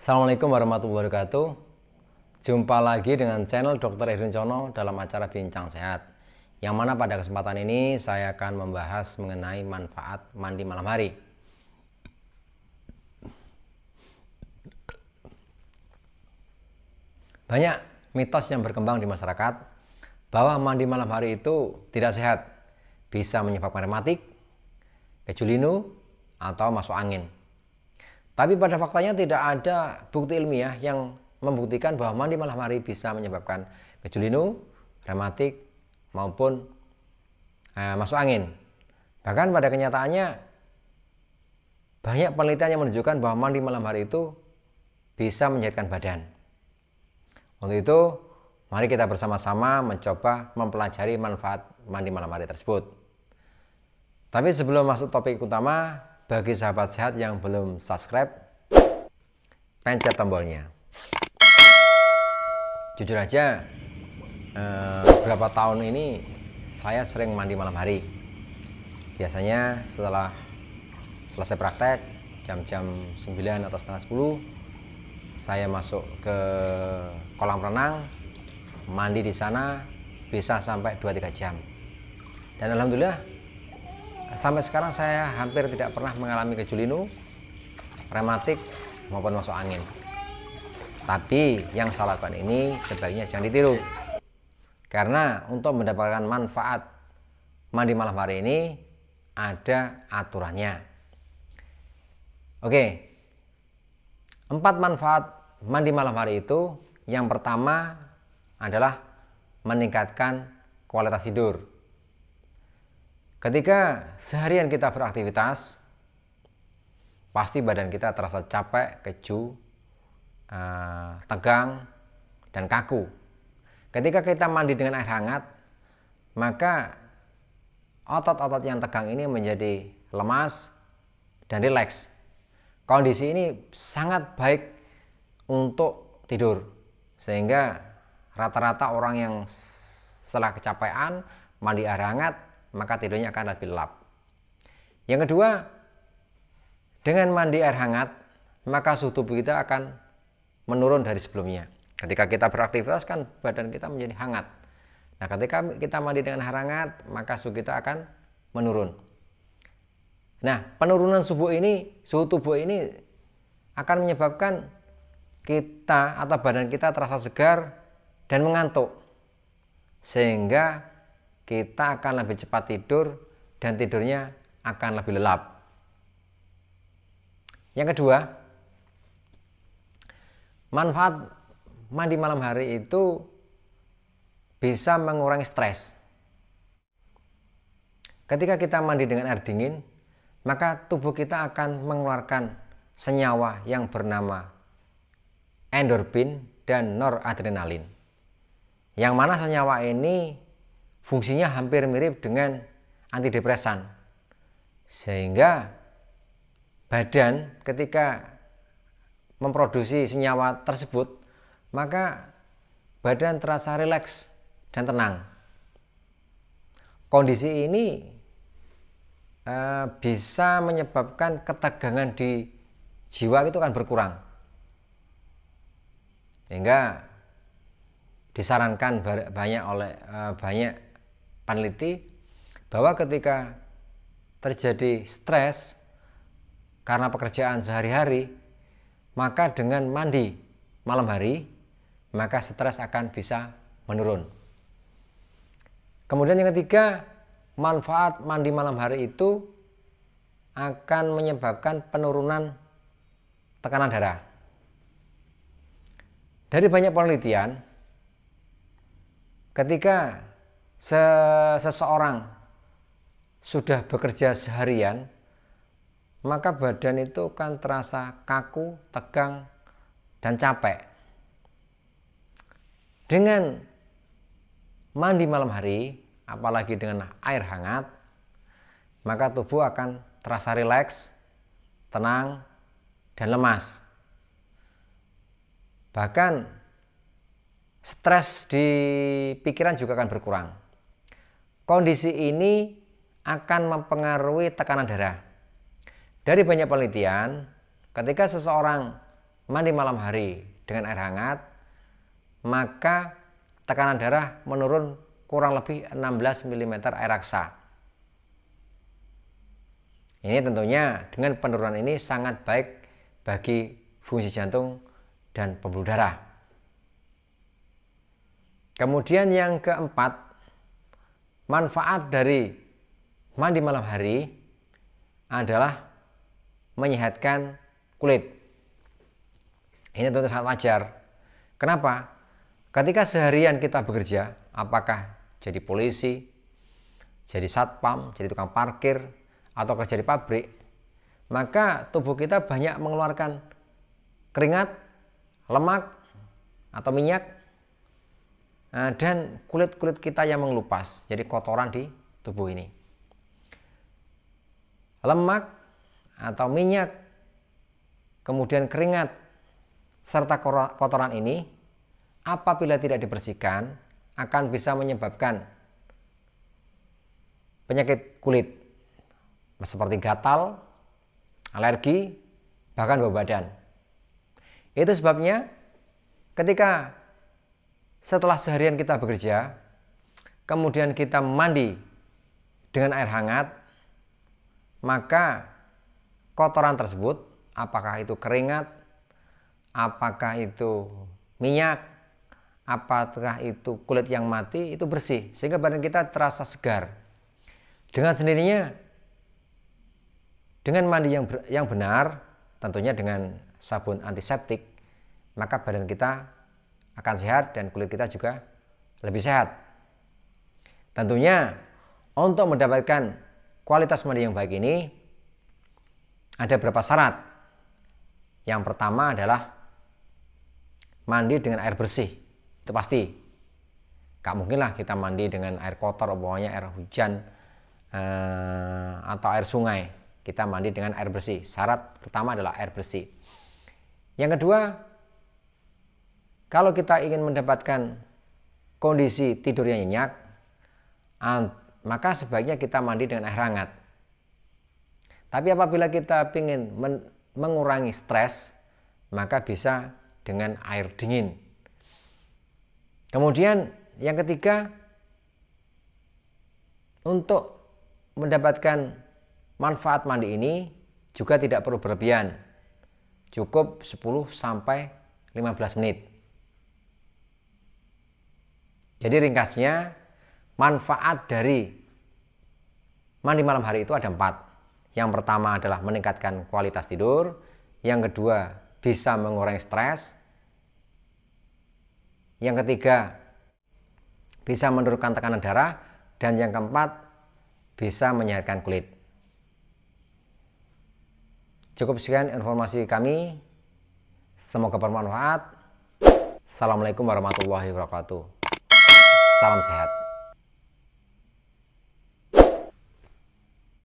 Assalamualaikum warahmatullahi wabarakatuh. Jumpa lagi dengan channel Dr. Edwin Cono dalam acara Bincang Sehat, yang mana pada kesempatan ini saya akan membahas mengenai manfaat mandi malam hari. Banyak mitos yang berkembang di masyarakat bahwa mandi malam hari itu tidak sehat, bisa menyebabkan rematik, keju linu, atau masuk angin. Tapi pada faktanya tidak ada bukti ilmiah yang membuktikan bahwa mandi malam hari bisa menyebabkan keju linu, rematik, maupun masuk angin. Bahkan pada kenyataannya banyak penelitian yang menunjukkan bahwa mandi malam hari itu bisa menyehatkan badan. Untuk itu, mari kita bersama-sama mencoba mempelajari manfaat mandi malam hari tersebut. Tapi sebelum masuk topik utama, bagi sahabat sehat yang belum subscribe, pencet tombolnya. Jujur aja, beberapa tahun ini saya sering mandi malam hari. Biasanya setelah selesai praktek, jam-jam 9 atau setengah 10, saya masuk ke kolam renang, mandi di sana bisa sampai 2-3 jam. Dan alhamdulillah, sampai sekarang saya hampir tidak pernah mengalami keju linu, rematik, maupun masuk angin. Tapi yang saya lakukan ini sebaiknya jangan ditiru. Karena untuk mendapatkan manfaat mandi malam hari ini ada aturannya. Oke, 4 manfaat mandi malam hari itu. Yang pertama adalah meningkatkan kualitas tidur. Ketika seharian kita beraktivitas, pasti badan kita terasa capek, keju, tegang, dan kaku. Ketika kita mandi dengan air hangat, maka otot-otot yang tegang ini menjadi lemas dan rileks. Kondisi ini sangat baik untuk tidur, sehingga rata-rata orang yang setelah kecapean mandi air hangat, maka tidurnya akan lebih lelap. Yang kedua, dengan mandi air hangat, maka suhu tubuh kita akan menurun dari sebelumnya. Ketika kita beraktivitas kan badan kita menjadi hangat. Nah, ketika kita mandi dengan air hangat, maka suhu kita akan menurun. Nah, penurunan suhu tubuh ini akan menyebabkan kita atau badan kita terasa segar dan mengantuk, sehingga kita akan lebih cepat tidur dan tidurnya akan lebih lelap. Yang kedua, manfaat mandi malam hari itu bisa mengurangi stres. Ketika kita mandi dengan air dingin, maka tubuh kita akan mengeluarkan senyawa yang bernama endorfin dan noradrenalin. Yang mana senyawa ini fungsinya hampir mirip dengan antidepresan, sehingga badan ketika memproduksi senyawa tersebut, maka badan terasa rileks dan tenang. Kondisi ini bisa menyebabkan ketegangan di jiwa itu kan berkurang, sehingga disarankan banyak peneliti bahwa ketika terjadi stres karena pekerjaan sehari-hari, maka dengan mandi malam hari, maka stres akan bisa menurun. Kemudian yang ketiga, manfaat mandi malam hari itu akan menyebabkan penurunan tekanan darah. Dari banyak penelitian, ketika seseorang sudah bekerja seharian, maka badan itu kan terasa kaku, tegang, dan capek. Dengan mandi malam hari, apalagi dengan air hangat, maka tubuh akan terasa rileks, tenang, dan lemas. Bahkan stres di pikiran juga akan berkurang. Kondisi ini akan mempengaruhi tekanan darah. Dari banyak penelitian, ketika seseorang mandi malam hari dengan air hangat, maka tekanan darah menurun kurang lebih 16 mm air raksa. Ini tentunya dengan penurunan ini sangat baik bagi fungsi jantung dan pembuluh darah. Kemudian yang keempat, manfaat dari mandi malam hari adalah menyehatkan kulit. Ini tentu sangat wajar. Kenapa? Ketika seharian kita bekerja, apakah jadi polisi, jadi satpam, jadi tukang parkir, atau kerja di pabrik, maka tubuh kita banyak mengeluarkan keringat, lemak, atau minyak, dan kulit-kulit kita yang mengelupas, jadi kotoran di tubuh ini. Lemak atau minyak, kemudian keringat, serta kotoran ini apabila tidak dibersihkan akan bisa menyebabkan penyakit kulit seperti gatal, alergi, bahkan bau badan. Itu sebabnya ketika setelah seharian kita bekerja, kemudian kita mandi dengan air hangat, maka kotoran tersebut, apakah itu keringat, apakah itu minyak, apakah itu kulit yang mati, itu bersih sehingga badan kita terasa segar. Dengan sendirinya, dengan mandi yang benar, tentunya dengan sabun antiseptik, maka badan kita akan sehat dan kulit kita juga lebih sehat. Tentunya untuk mendapatkan kualitas mandi yang baik ini ada beberapa syarat. Yang pertama adalah mandi dengan air bersih. Itu pasti. Gak mungkin lah kita mandi dengan air kotor, pokoknya air hujan atau air sungai. Kita mandi dengan air bersih. Syarat pertama adalah air bersih. Yang kedua, kalau kita ingin mendapatkan kondisi tidur yang nyenyak, maka sebaiknya kita mandi dengan air hangat. Tapi apabila kita ingin mengurangi stres, maka bisa dengan air dingin. Kemudian yang ketiga, untuk mendapatkan manfaat mandi ini juga tidak perlu berlebihan. Cukup 10 sampai 15 menit. Jadi ringkasnya, manfaat dari mandi malam hari itu ada 4. Yang pertama adalah meningkatkan kualitas tidur. Yang kedua, bisa mengurangi stres. Yang ketiga, bisa menurunkan tekanan darah. Dan yang keempat, bisa menyehatkan kulit. Cukup sekian informasi kami. Semoga bermanfaat. Assalamualaikum warahmatullahi wabarakatuh. Salam sehat.